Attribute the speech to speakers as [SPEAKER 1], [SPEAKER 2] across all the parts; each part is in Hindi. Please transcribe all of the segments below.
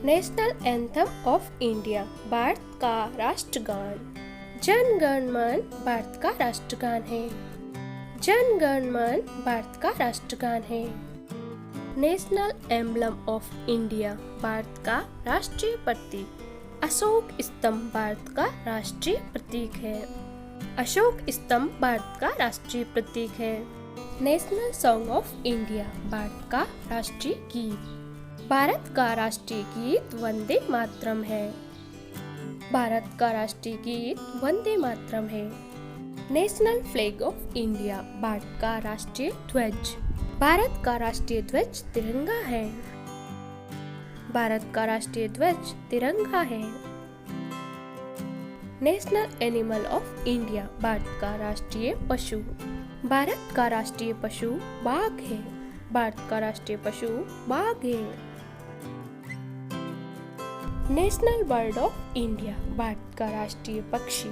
[SPEAKER 1] National anthem of India, Bharat का राष्ट्रगान। जन गण मन भारत का राष्ट्रगान है। जन गण मन भारत का राष्ट्रगान है। National emblem of India, Bharat का राष्ट्रीय प्रतीक। अशोक स्तंभ भारत का राष्ट्रीय प्रतीक है। अशोक स्तंभ भारत का राष्ट्रीय प्रतीक है। National song of India, Bharat का राष्ट्रीय गीत। भारत का राष्ट्रीय गीत वंदे मातरम है। भारत का राष्ट्रीय गीत वंदे मातरम है। National flag of India, Bharat का राष्ट्रीय ध्वज। भारत का राष्ट्रीय ध्वज तिरंगा है। भारत का राष्ट्रीय ध्वज तिरंगा है। National animal of India, Bharat का राष्ट्रीय पशु। भारत का राष्ट्रीय पशु बाघ है। भारत का राष्ट्रीय पशु बाघ है। National bird of India, Bharat का राष्ट्रीय पक्षी।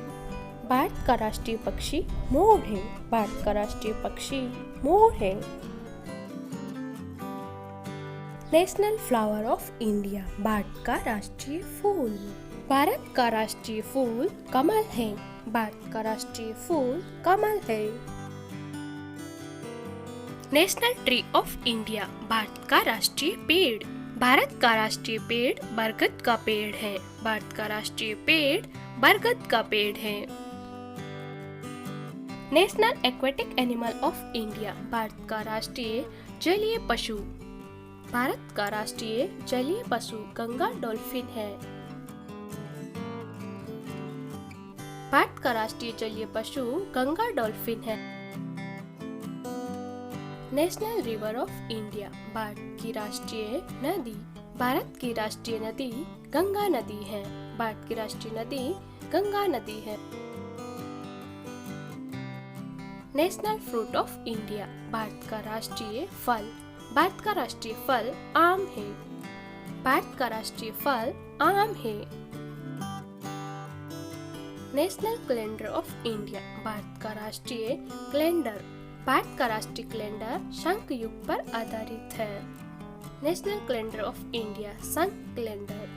[SPEAKER 1] भारत का राष्ट्रीय पक्षी मोर है। भारत का राष्ट्रीय पक्षी मोर है। National flower of India, Bharat का राष्ट्रीय फूल। भारत का राष्ट्रीय फूल कमल है। भारत का राष्ट्रीय फूल कमल है। National tree of India, Bharat का राष्ट्रीय पेड़। भारत का राष्ट्रीय पेड़ बरगद का पेड़ है। भारत का राष्ट्रीय पेड़ बरगद का पेड़ है। National aquatic animal of India, Bharat का राष्ट्रीय जलीय पशु। भारत का राष्ट्रीय जलीय पशु गंगा डॉल्फिन है। भारत का राष्ट्रीय जलीय पशु गंगा डॉल्फिन है। National river of India, Bharat की राष्ट्रीय नदी। भारत की राष्ट्रीय नदी गंगा नदी है। भारत की राष्ट्रीय नदी गंगा नदी है। National fruit of India, Bharat का राष्ट्रीय फल। भारत का राष्ट्रीय फल आम है। भारत का राष्ट्रीय फल आम है। National calendar of India, Bharat का राष्ट्रीय कैलेंडर। भारत का राष्ट्रीय कैलेंडर शंख युग पर आधारित है। नेशनल कैलेंडर ऑफ इंडिया शंख कैलेंडर।